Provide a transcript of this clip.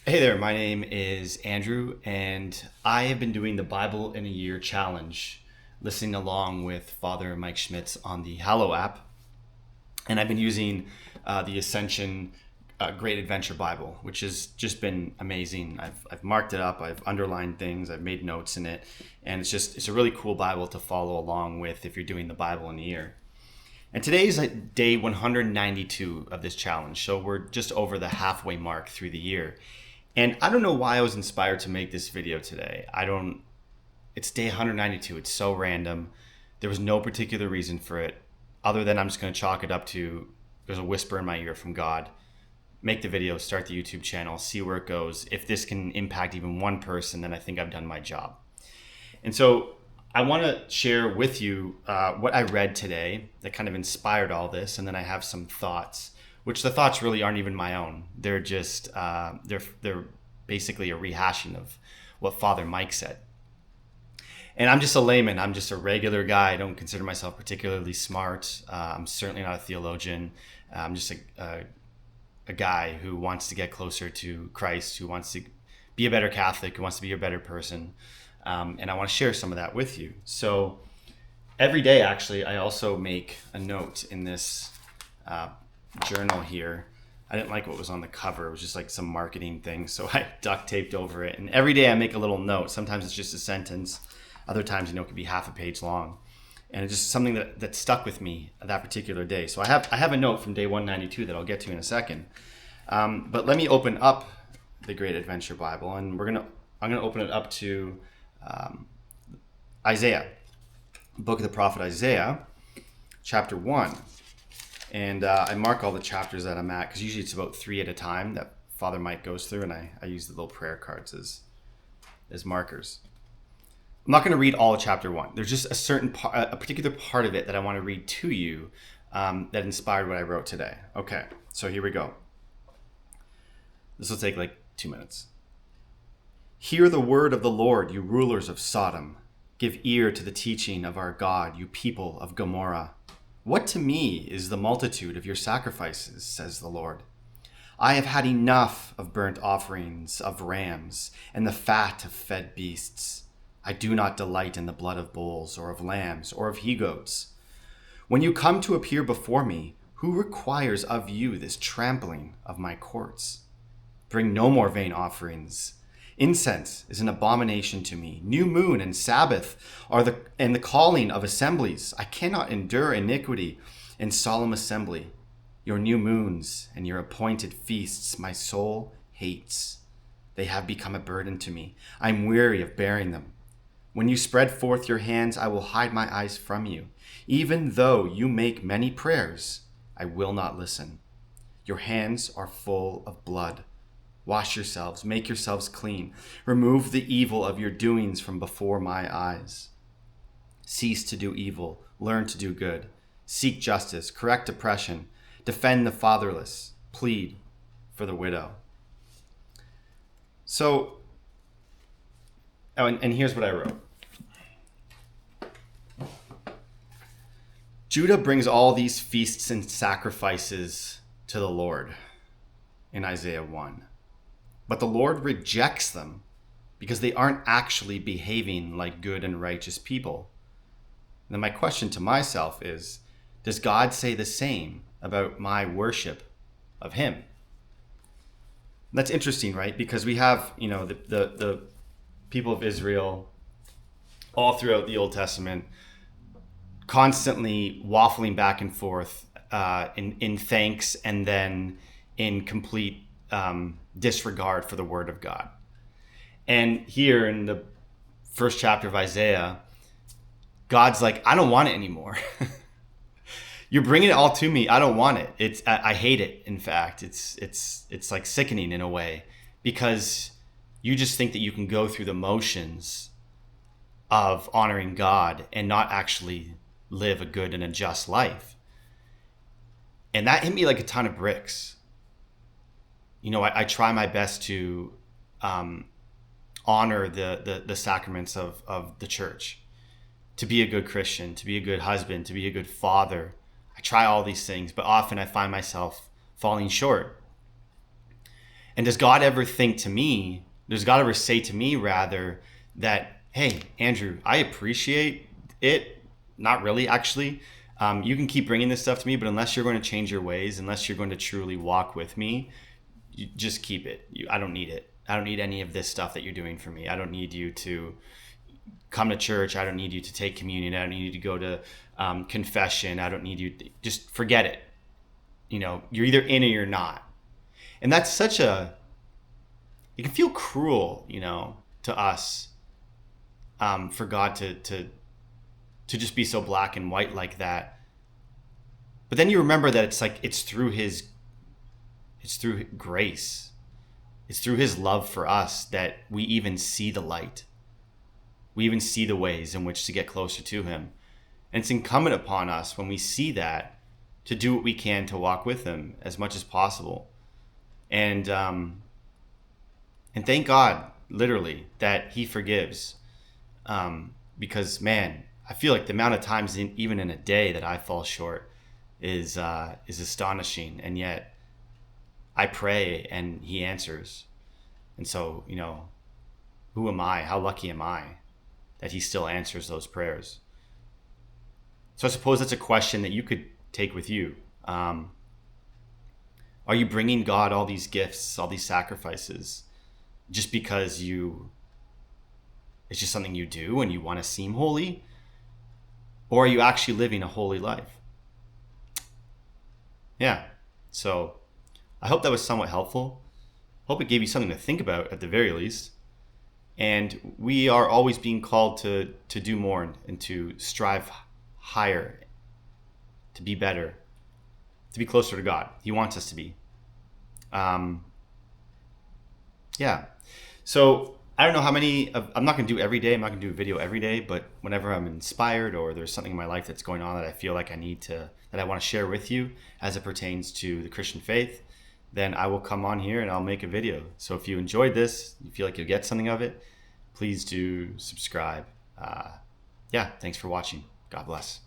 Hey there, my name is Andrew, and I have been doing the Bible in a Year challenge, listening along with Father Mike Schmitz on the Hallow app. And I've been using the Ascension Great Adventure Bible, which has just been amazing. I've marked it up, I've underlined things, I've made notes in it, and it's a really cool Bible to follow along with if you're doing the Bible in a year. And today is like day 192 of this challenge, so we're just over the halfway mark through the year. And I don't know why I was inspired to make this video today. It's day 192. It's so random. There was no particular reason for it other than I'm just going to chalk it up to there's a whisper in my ear from God. Make the video, start the YouTube channel, see where it goes. If this can impact even one person, then I think I've done my job. And so I want to share with you what I read today that kind of inspired all this. And then I have some thoughts, which the thoughts really aren't even my own. They're just they're basically a rehashing of what Father Mike said. And I'm just a layman. I'm just a regular guy. I don't consider myself particularly smart. I'm certainly not a theologian. I'm just a guy who wants to get closer to Christ, who wants to be a better Catholic, who wants to be a better person. And I want to share some of that with you. So every day, actually, I also make a note in this journal here. I didn't like what was on the cover. It was just like some marketing thing, so I duct taped over it. And every day I make a little note. Sometimes it's just a sentence. Other times, it could be half a page long. And it's just something that stuck with me that particular day. So I have a note from day 192 that I'll get to in a second. But let me open up the Great Adventure Bible, and I'm gonna open it up to Isaiah, book of the prophet Isaiah, chapter 1. And I mark all the chapters that I'm at, because usually it's about 3 at a time that Father Mike goes through, and I use the little prayer cards as markers. I'm not going to read all of chapter 1. There's just a particular part of it that I want to read to you that inspired what I wrote today. Okay, so here we go. This will take like 2 minutes. Hear the word of the Lord, you rulers of Sodom. Give ear to the teaching of our God, you people of Gomorrah. What to me is the multitude of your sacrifices, says the Lord. I have had enough of burnt offerings of rams and the fat of fed beasts. I do not delight in the blood of bulls or of lambs or of he-goats. When you come to appear before me, who requires of you this trampling of my courts? Bring no more vain offerings. Incense is an abomination to me. New moon and Sabbath and the calling of assemblies. I cannot endure iniquity and solemn assembly. Your new moons and your appointed feasts my soul hates. They have become a burden to me. I am weary of bearing them. When you spread forth your hands, I will hide my eyes from you. Even though you make many prayers, I will not listen. Your hands are full of blood. Wash yourselves, make yourselves clean. Remove the evil of your doings from before my eyes. Cease to do evil, learn to do good. Seek justice, correct oppression, defend the fatherless, plead for the widow. So, and here's what I wrote. Judah brings all these feasts and sacrifices to the Lord in Isaiah 1. But the Lord rejects them because they aren't actually behaving like good and righteous people. And then my question to myself is, does God say the same about my worship of him? And that's interesting, right? Because we have, the people of Israel all throughout the Old Testament constantly waffling back and forth in thanks and then in complete disregard for the word of God. And here in the first chapter of Isaiah, God's like, I don't want it anymore. You're bringing it all to me. I don't want it. I hate it. In fact, it's like sickening in a way, because you just think that you can go through the motions of honoring God and not actually live a good and a just life. And that hit me like a ton of bricks. I try my best to honor the sacraments of the church, to be a good Christian, to be a good husband, to be a good father. I try all these things, but often I find myself falling short. And does God ever say to me rather that, hey, Andrew, I appreciate it. Not really, actually. You can keep bringing this stuff to me, but unless you're going to change your ways, unless you're going to truly walk with me, you just keep it. I don't need it. I don't need any of this stuff that you're doing for me. I don't need you to come to church. I don't need you to take communion. I don't need you to go to confession. I don't need you to, just forget it. You're either in or you're not. And that's it can feel cruel, to us, for God to just be so black and white like that. But then you remember that it's through grace. It's through his love for us that we even see the light. We even see the ways in which to get closer to him. And it's incumbent upon us when we see that to do what we can to walk with him as much as possible. And thank God, literally, that he forgives. Because, man, I feel like the amount of times even in a day that I fall short is astonishing. And yet I pray and he answers. And so, who am I? How lucky am I that he still answers those prayers? So I suppose that's a question that you could take with you. Are you bringing God all these gifts, all these sacrifices, just because it's just something you do and you want to seem holy? Or are you actually living a holy life? Yeah. So I hope that was somewhat helpful. Hope it gave you something to think about at the very least. And we are always being called to do more and to strive higher, to be better, to be closer to God. He wants us to be. Yeah. So I don't know how many I'm not going to do every day. I'm not going to do a video every day, but whenever I'm inspired or there's something in my life that's going on that I feel like that I want to share with you as it pertains to the Christian faith, then I will come on here and I'll make a video. So if you enjoyed this, you feel like you'll get something of it, please do subscribe. Yeah. Thanks for watching. God bless.